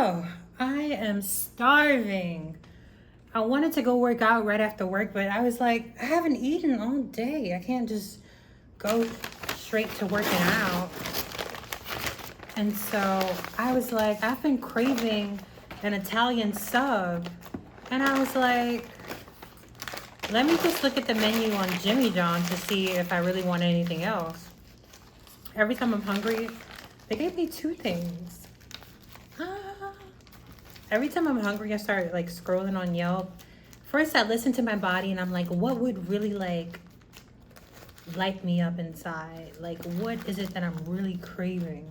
So, I am starving. I wanted to go work out right after work, but I was like, I haven't eaten all day. I can't just go straight to working out. And so I was like, I've been craving an Italian sub. And I was like, let me just look at the menu on Jimmy John's to see if I really want anything else. Every time I'm hungry, they gave me two things. Ah. Every time I'm hungry, I start like scrolling on Yelp. First, I listen to my body and I'm like, what would really like light me up inside? Like, what is it that I'm really craving?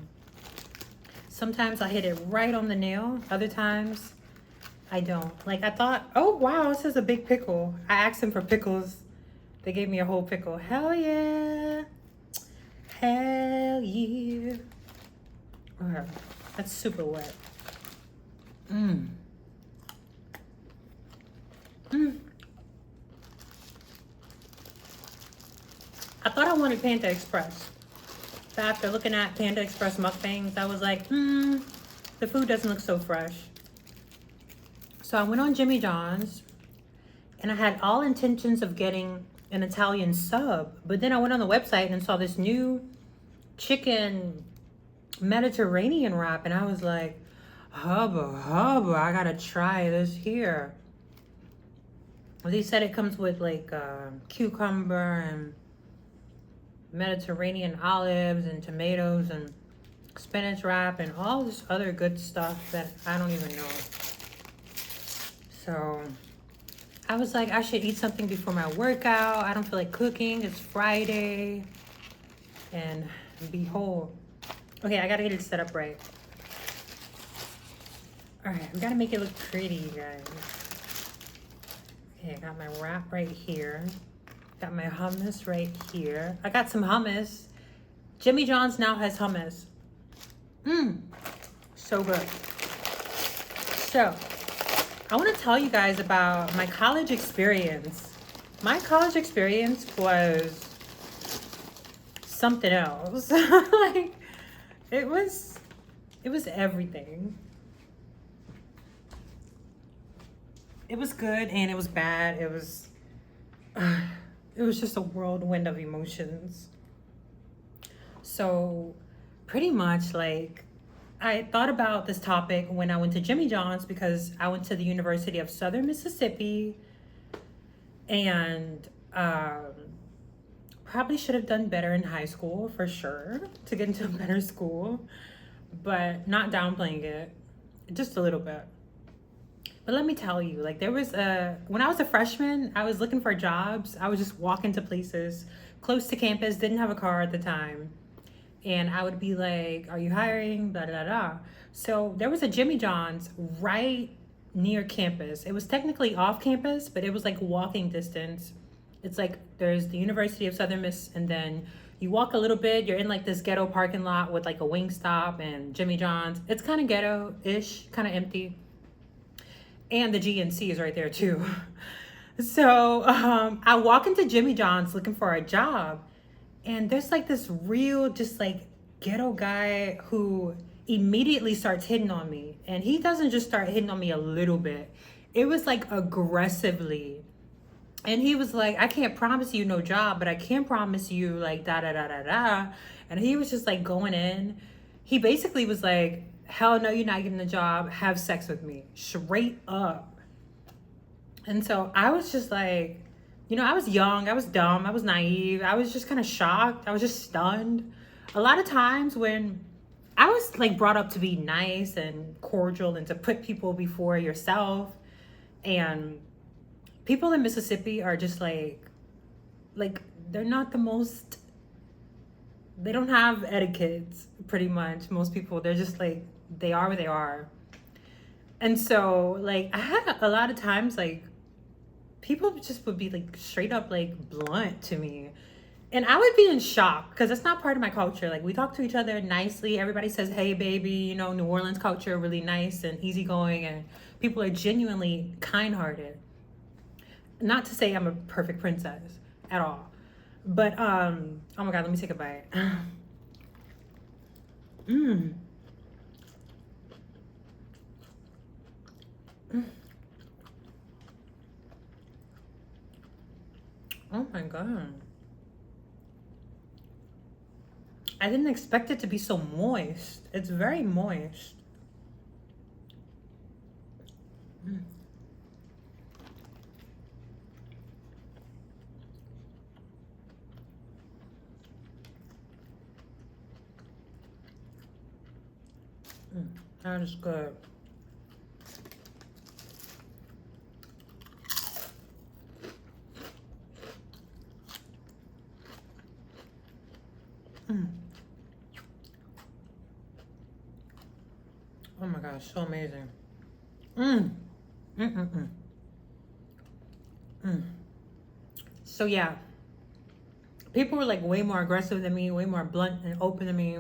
Sometimes I hit it right on the nail. Other times, I don't. Like, I thought, oh, wow, this is a big pickle. I asked them for pickles. They gave me a whole pickle. Hell yeah. Hell yeah. Okay, that's super wet. Mmm. Mmm. I thought I wanted Panda Express. But after looking at Panda Express mukbangs, I was like, the food doesn't look so fresh. So I went on Jimmy John's and I had all intentions of getting an Italian sub. But then I went on the website and saw this new chicken Mediterranean wrap. And I was like, hubba, I gotta try this here. They said it comes with like cucumber and Mediterranean olives and tomatoes and spinach wrap and all this other good stuff that I don't even know. So I was like, I should eat something before my workout. I don't feel like cooking. It's Friday. And behold. Okay, I gotta get it set up right. All right, we gotta make it look pretty, you guys. Okay, I got my wrap right here. Got my hummus right here. I got some hummus. Jimmy John's now has hummus. So good. So, I want to tell you guys about my college experience. My college experience was something else. Like, it was everything. It was good and it was bad. It was just a whirlwind of emotions. So pretty much like I thought about this topic when I went to Jimmy John's because I went to the University of Southern Mississippi and probably should have done better in high school for sure to get into a better school, but not downplaying it, just a little bit. But let me tell you, like when I was a freshman, I was looking for jobs. I was just walking to places close to campus, didn't have a car at the time. And I would be like, are you hiring? Blah, blah, blah. So there was a Jimmy John's right near campus. It was technically off campus, but it was like walking distance. It's like there's the University of Southern Miss, and then you walk a little bit, you're in like this ghetto parking lot with like a Wingstop and Jimmy John's. It's kind of ghetto-ish, kind of empty. And the GNC is right there too. So I walk into Jimmy John's looking for a job. And there's like this real, just like ghetto guy who immediately starts hitting on me. And he doesn't just start hitting on me a little bit. It was like aggressively. And he was like, I can't promise you no job, but I can promise you like da da da da da. And he was just like going in. He basically was like, hell no, you're not getting the job. Have sex with me. Straight up. And so I was just like, I was young, I was dumb, I was naive. I was just kind of shocked. I was just stunned. A lot of times when I was like brought up to be nice and cordial and to put people before yourself, and people in Mississippi are just like they're not the most, they don't have etiquettes pretty much. Most people, they're just like, they are where they are. And so like I had a lot of times like people just would be like straight up like blunt to me. And I would be in shock because that's not part of my culture. Like we talk to each other nicely. Everybody says, hey baby, New Orleans culture, really nice and easygoing, and people are genuinely kind-hearted. Not to say I'm a perfect princess at all. But oh my God, let me take a bite. Oh my god. I didn't expect it to be so moist. It's very moist. That is good. Oh my gosh, so amazing. So yeah, people were like way more aggressive than me, way more blunt and open than me.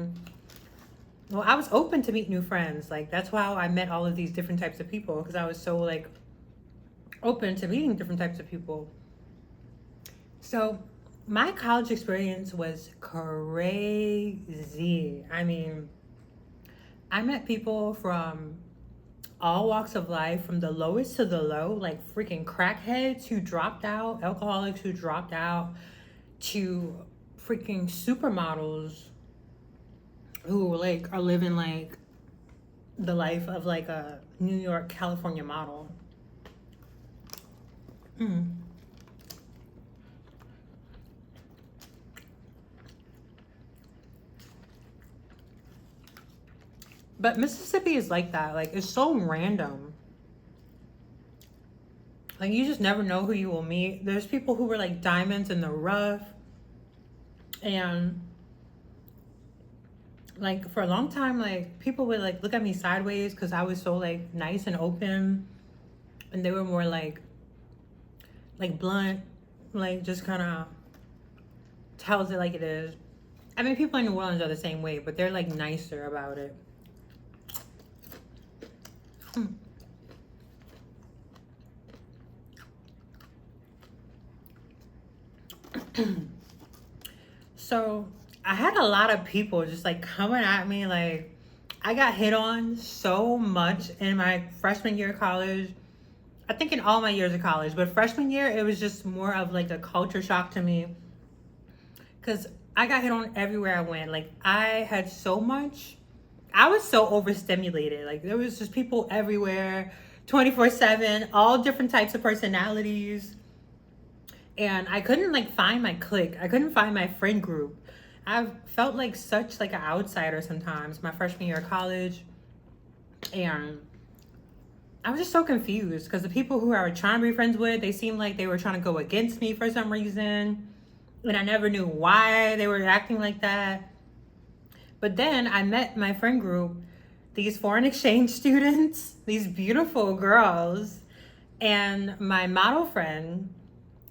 Well, I was open to meet new friends. Like that's how I met all of these different types of people, because I was so like open to meeting different types of people. So my college experience was crazy. I mean, I met people from all walks of life, from the lowest to the low, like freaking crackheads who dropped out, alcoholics who dropped out, to freaking supermodels who like are living like the life of like a New York, California model. But Mississippi is like that. Like it's so random. Like you just never know who you will meet. There's people who were like diamonds in the rough, and like for a long time, like people would like look at me sideways because I was so like nice and open, and they were more like blunt, like just kind of tells it like it is. I mean, people in New Orleans are the same way, but they're like nicer about it. So I had a lot of people just like coming at me. Like I got hit on so much in my freshman year of college. I think in all my years of college, but freshman year it was just more of like a culture shock to me, because I got hit on everywhere I went. Like I had so much. I was so overstimulated. Like there was just people everywhere, 24/7, all different types of personalities. And I couldn't like find my clique. I couldn't find my friend group. I felt like such like an outsider sometimes my freshman year of college. And I was just so confused because the people who I was trying to be friends with, they seemed like they were trying to go against me for some reason. And I never knew why they were acting like that. But then I met my friend group, these foreign exchange students, these beautiful girls, and my model friend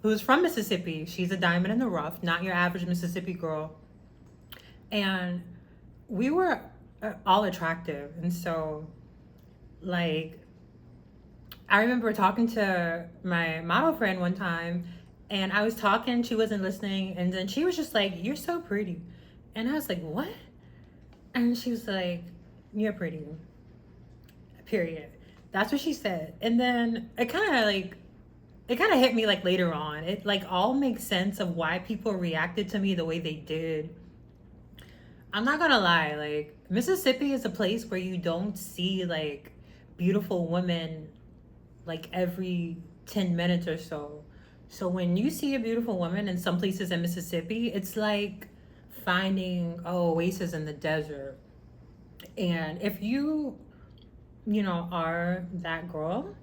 who's from Mississippi. She's a diamond in the rough, not your average Mississippi girl. And we were all attractive. And so, like, I remember talking to my model friend one time, and I was talking, she wasn't listening, and then she was just like, "You're so pretty." And I was like, "What?" And she was like, "You're pretty. Period." That's what she said. And then it kind of hit me like later on. It like all makes sense of why people reacted to me the way they did. I'm not gonna lie, like Mississippi is a place where you don't see like beautiful women like every 10 minutes or so. So when you see a beautiful woman in some places in Mississippi, it's like finding an oasis in the desert. And if you are that girl,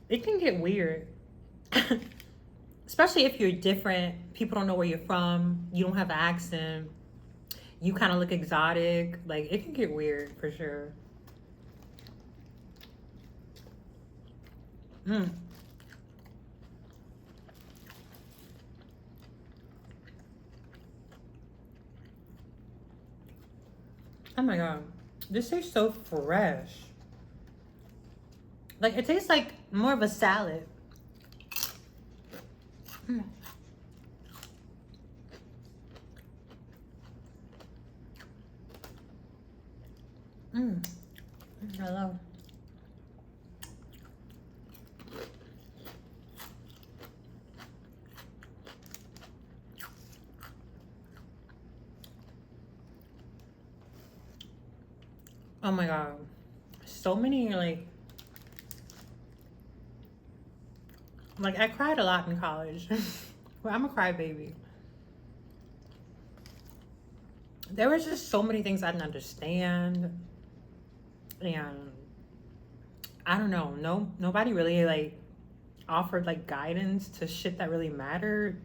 it can get weird. Especially if you're different, people don't know where you're from, you don't have an accent, you kind of look exotic. Like it can get weird for sure. Oh my god, this tastes so fresh. Like it tastes like more of a salad. Hello. Oh my God. So many, like I cried a lot in college. Well, I'm a crybaby. There was just so many things I didn't understand. And I don't know. Nobody really like offered like guidance to shit that really mattered.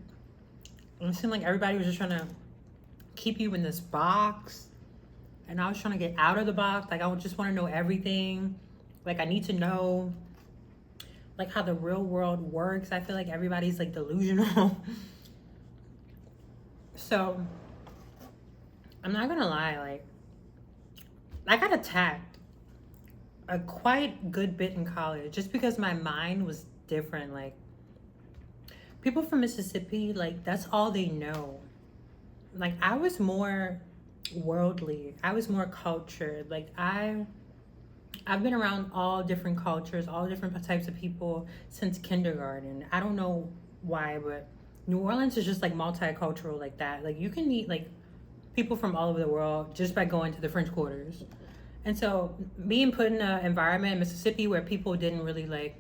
And it seemed like everybody was just trying to keep you in this box. And I was trying to get out of the box. Like I would just want to know everything. Like I need to know like how the real world works. I feel like everybody's like delusional. So I'm not gonna lie, like I got attacked a quite good bit in college just because my mind was different. Like people from Mississippi, like that's all they know. Like I was more worldly. I was more cultured. Like I've been around all different cultures, all different types of people since kindergarten. I don't know why, but New Orleans is just like multicultural like that. Like you can meet like people from all over the world just by going to the French Quarters. And so being put in an environment in Mississippi where people didn't really like,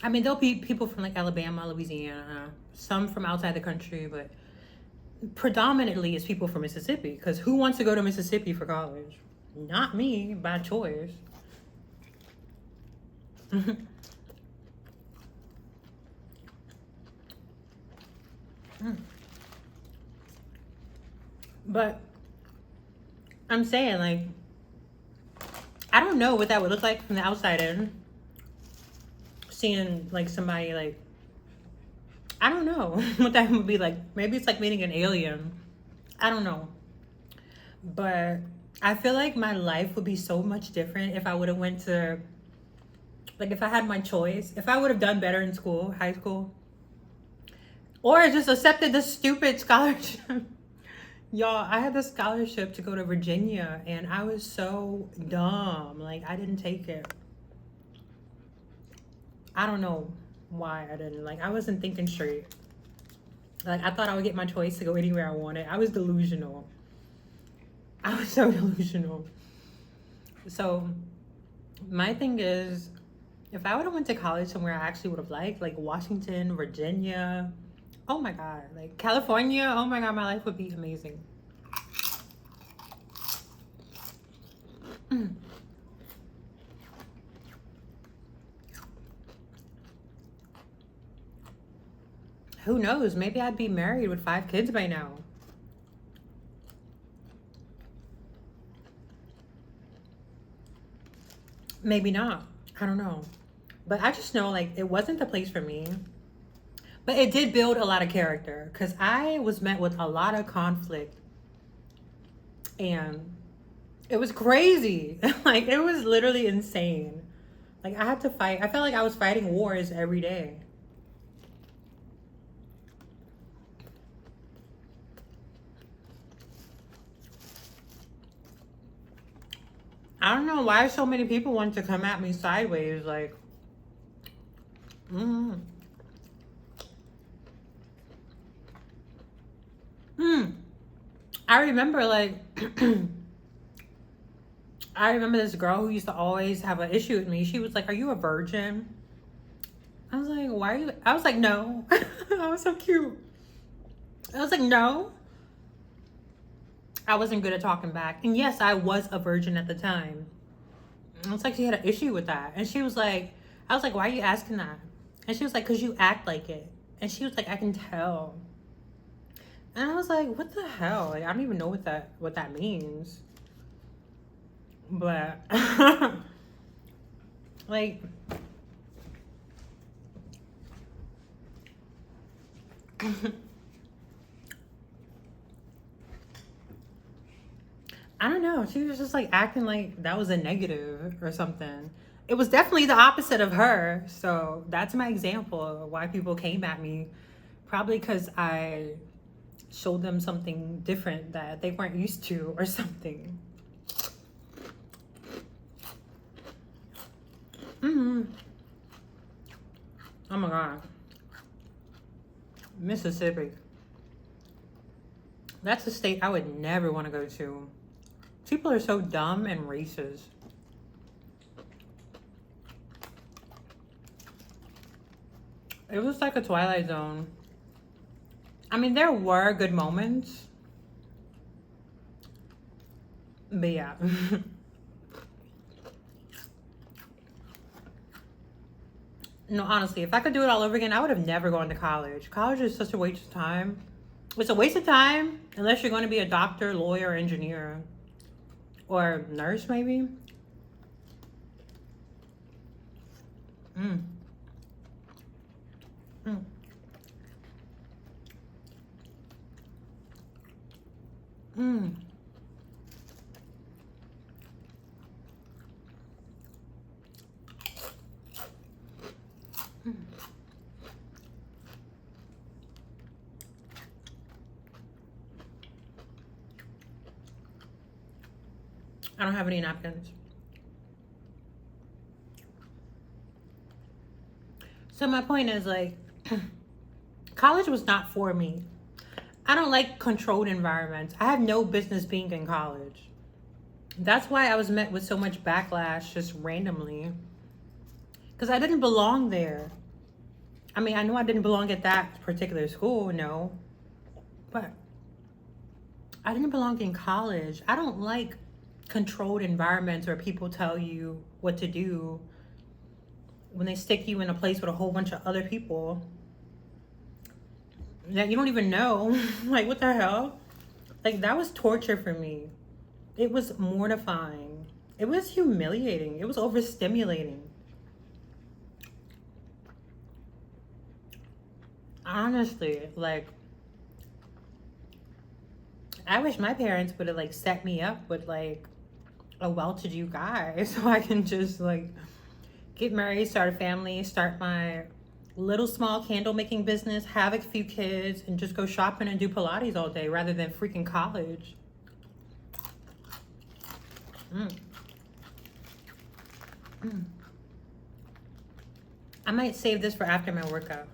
I mean, there'll be people from like Alabama, Louisiana, some from outside the country, but predominantly it's people from Mississippi. Because who wants to go to Mississippi for college? Not me, by choice. But I'm saying, like, I don't know what that would look like from the outside in. Seeing, like, somebody, like, I don't know what that would be like. Maybe it's like meeting an alien. I don't know. But I feel like my life would be so much different if I would have went to, like, if I had my choice. If I would have done better in school, high school. Or just accepted the stupid scholarship. Y'all, I had the scholarship to go to Virginia, and I was so dumb. Like, I didn't take it. I don't know why I didn't. Like, I wasn't thinking straight. Like, I thought I would get my choice to go anywhere I wanted. I was delusional. I was so delusional. So, my thing is, if I would have went to college somewhere I actually would have liked, like Washington, Virginia, oh my God, like California, oh my God, my life would be amazing. Who knows? Maybe I'd be married with 5 kids by now. Maybe not. I don't know. But I just know like it wasn't the place for me. But it did build a lot of character because I was met with a lot of conflict. And it was crazy. Like it was literally insane. Like I had to fight. I felt like I was fighting wars every day. I don't know why so many people want to come at me sideways. Like, mm, mm. I remember like, I remember this girl who used to always have an issue with me. She was like, "Are you a virgin?" I was like, "Why are you?" I was like, "No." I was so cute. I was like, "No." I wasn't good at talking back. And yes, I was a virgin at the time. And it's like she had an issue with that. And she was like, I was like, "Why are you asking that?" And she was like, "Because you act like it." And she was like, "I can tell." And I was like, "What the hell? Like, I don't even know what that means." But like I don't know. She was just like acting like that was a negative or something. It was definitely the opposite of her. So that's my example of why people came at me. Probably because I showed them something different that they weren't used to or something. Mm-hmm. Oh my God. Mississippi. That's a state I would never want to go to. People are so dumb and racist. It was like a Twilight Zone. I mean, there were good moments. But yeah. No, honestly, if I could do it all over again, I would have never gone to college. College is such a waste of time. It's a waste of time unless you're going to be a doctor, lawyer, engineer, or nurse, maybe. Mm. Mm. Mm. I don't have any napkins. So my point is like, college was not for me. I don't like controlled environments. I have no business being in college. That's why I was met with so much backlash just randomly. Because I didn't belong there. I mean, I know I didn't belong at that particular school, no. But I didn't belong in college. I don't like controlled environments where people tell you what to do when they stick you in a place with a whole bunch of other people that you don't even know. Like, what the hell? Like, that was torture for me. It was mortifying. It was humiliating. It was overstimulating. Honestly, like, I wish my parents would have like set me up with like a well-to-do guy so I can just like get married, start a family, start my little small candle making business, have a few kids, and just go shopping and do Pilates all day rather than freaking college. Mm. Mm. I might save this for after my workout.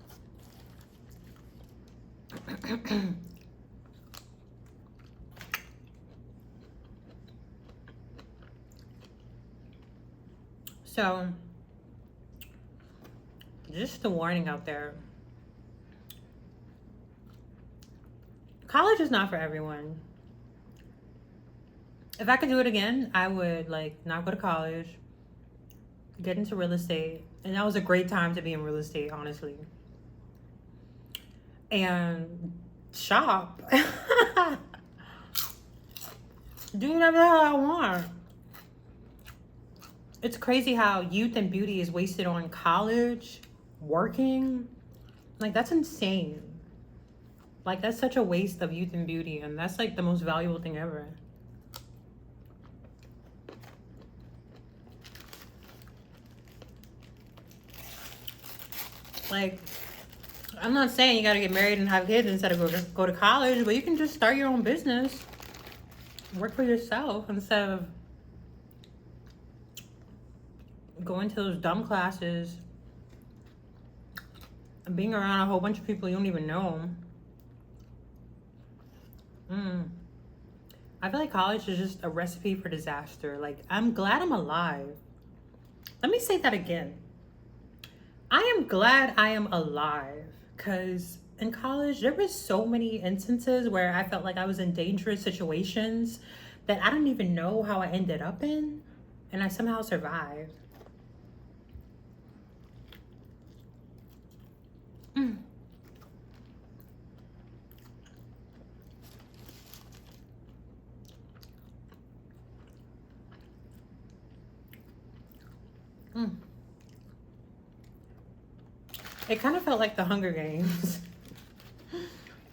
So, just a warning out there. College is not for everyone. If I could do it again, I would like not go to college, get into real estate, and that was a great time to be in real estate, honestly. And shop. Do whatever the hell I want. It's crazy how youth and beauty is wasted on college, working. Like, that's insane. Like, that's such a waste of youth and beauty, and that's like the most valuable thing ever. Like, I'm not saying you gotta get married and have kids instead of go to college, but you can just start your own business. Work for yourself instead of going to those dumb classes and being around a whole bunch of people you don't even know. I feel like college is just a recipe for disaster. Like, I'm glad I'm alive. Let me say that again. I am glad I am alive, because in college there were so many instances where I felt like I was in dangerous situations that I don't even know how I ended up in, and I somehow survived. Mm. Mm. It kind of felt like the Hunger Games.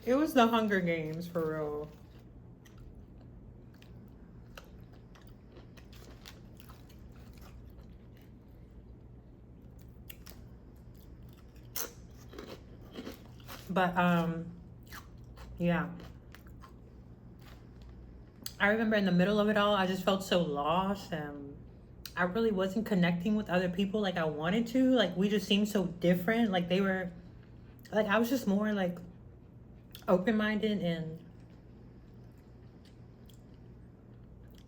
It was the Hunger Games for real. But yeah. I remember in the middle of it all, I just felt so lost, and I really wasn't connecting with other people like I wanted to. Like, we just seemed so different. Like, they were, like, I was just more like open-minded and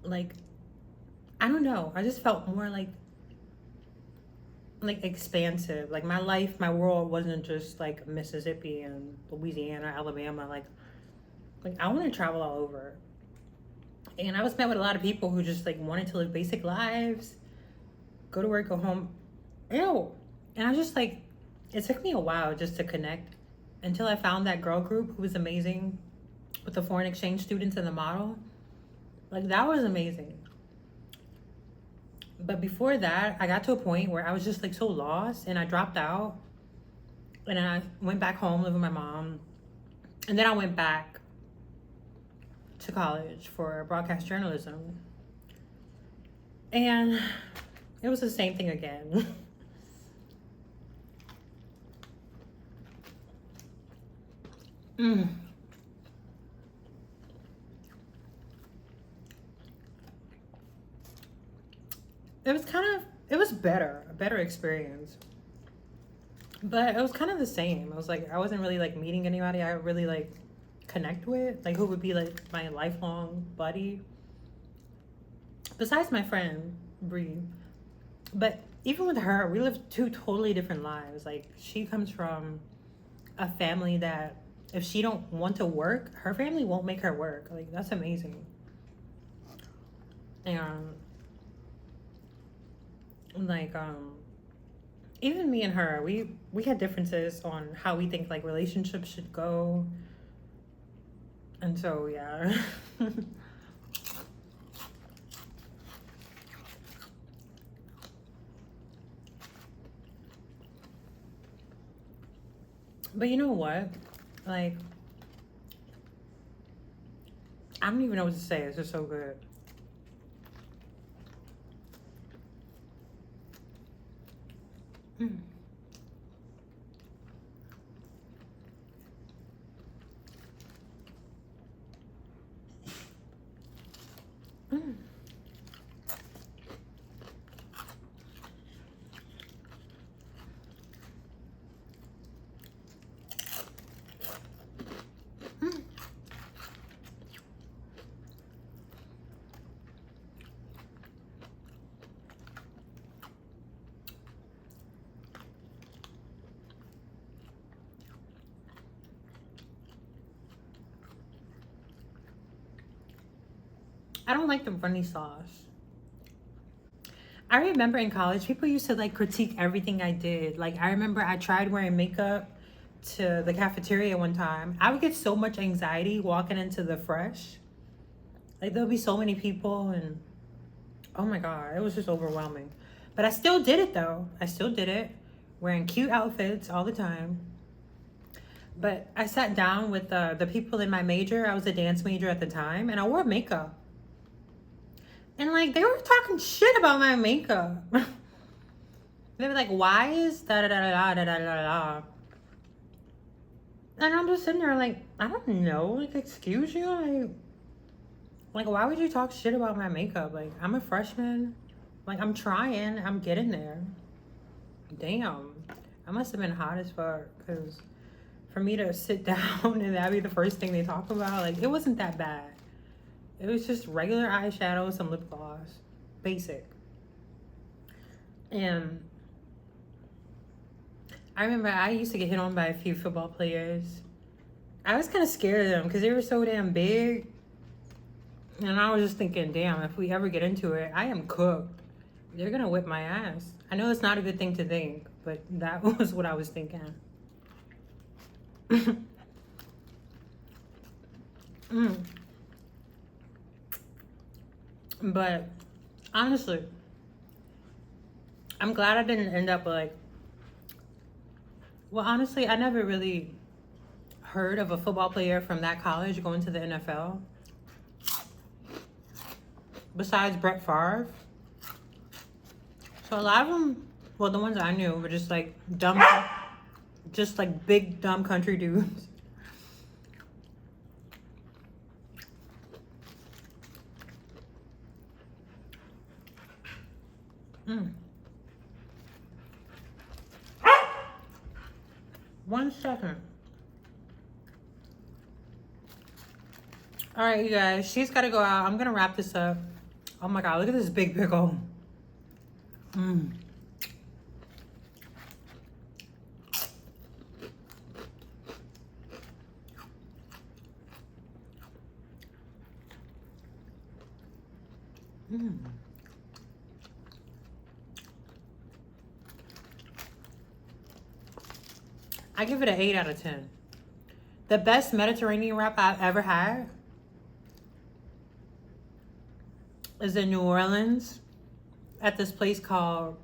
like, I don't know. I just felt more like expansive. Like my life, my world wasn't just like Mississippi and Louisiana, Alabama. Like I want to travel all over. And I was met with a lot of people who just like wanted to live basic lives, go to work, go home. Ew. And I just like, it took me a while just to connect until I found that girl group who was amazing with the foreign exchange students and the model. Like that was amazing. But before that, I got to a point where I was just like so lost and I dropped out. And then I went back home, living with my mom. And then I went back to college for broadcast journalism. And it was the same thing again. It was it was better, a better experience. But it was kind of the same. I was like, I wasn't really like meeting anybody I really like connect with, like who would be like my lifelong buddy. Besides my friend, Bree. But even with her, we lived two totally different lives. Like she comes from a family that if she don't want to work, her family won't make her work. Like that's amazing. And like even me and her, we had differences on how we think like relationships should go. And so yeah. But you know what? Like I don't even know what to say. It's just so good. Mm. Mm. Mm. I don't like the runny sauce. I remember in college, people used to like critique everything I did. Like I remember I tried wearing makeup to the cafeteria one time. I would get so much anxiety walking into the fresh. Like there'll be so many people and oh my God, it was just overwhelming. But I still did it though. I still did it, wearing cute outfits all the time. But I sat down with the people in my major. I was a dance major at the time, and I wore makeup. And like they were talking shit about my makeup. They were like, "Why is da da da da da da da da?" And I'm just sitting there like, I don't know. Like, excuse you, like why would you talk shit about my makeup? Like I'm a freshman. Like I'm trying. I'm getting there. Damn, I must have been hot as fuck because for me to sit down and that be the first thing they talk about, like it wasn't that bad. It was just regular eyeshadow, some lip gloss, basic. And I remember I used to get hit on by a few football players. I was kind of scared of them because they were so damn big. And I was just thinking, damn, if we ever get into it, I am cooked. They're going to whip my ass. I know it's not a good thing to think, but that was what I was thinking. Mm. But honestly, I'm glad I didn't end up like, well, honestly, I never really heard of a football player from that college going to the NFL. Besides Brett Favre. So a lot of them, well, the ones I knew were just like dumb, just like big dumb country dudes. Mm. 1 second. All right, you guys, she's got to go out. I'm going to wrap this up. Oh my God, look at this big pickle. Mmm. Mmm. I give it an 8 out of 10. The best Mediterranean wrap I've ever had is in New Orleans at this place called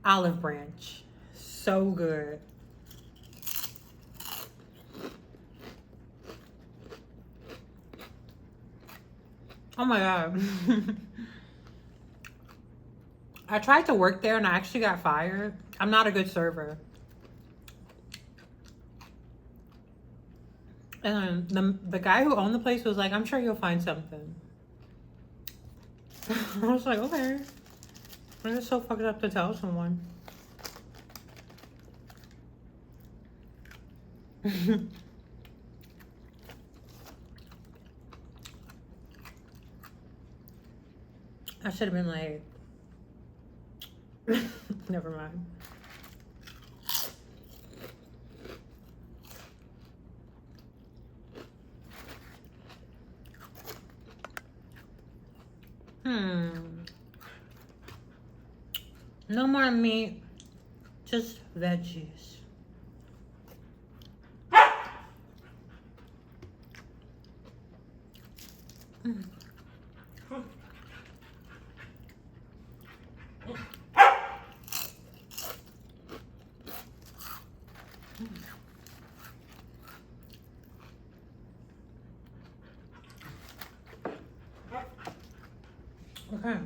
Olive Branch. So good. Oh my God. I tried to work there and I actually got fired. I'm not a good server. And the guy who owned the place was like, I'm sure you'll find something. I was like, okay. I'm just so fucked up to tell someone. I should have been like, never mind. No more meat, just veggies. Okay.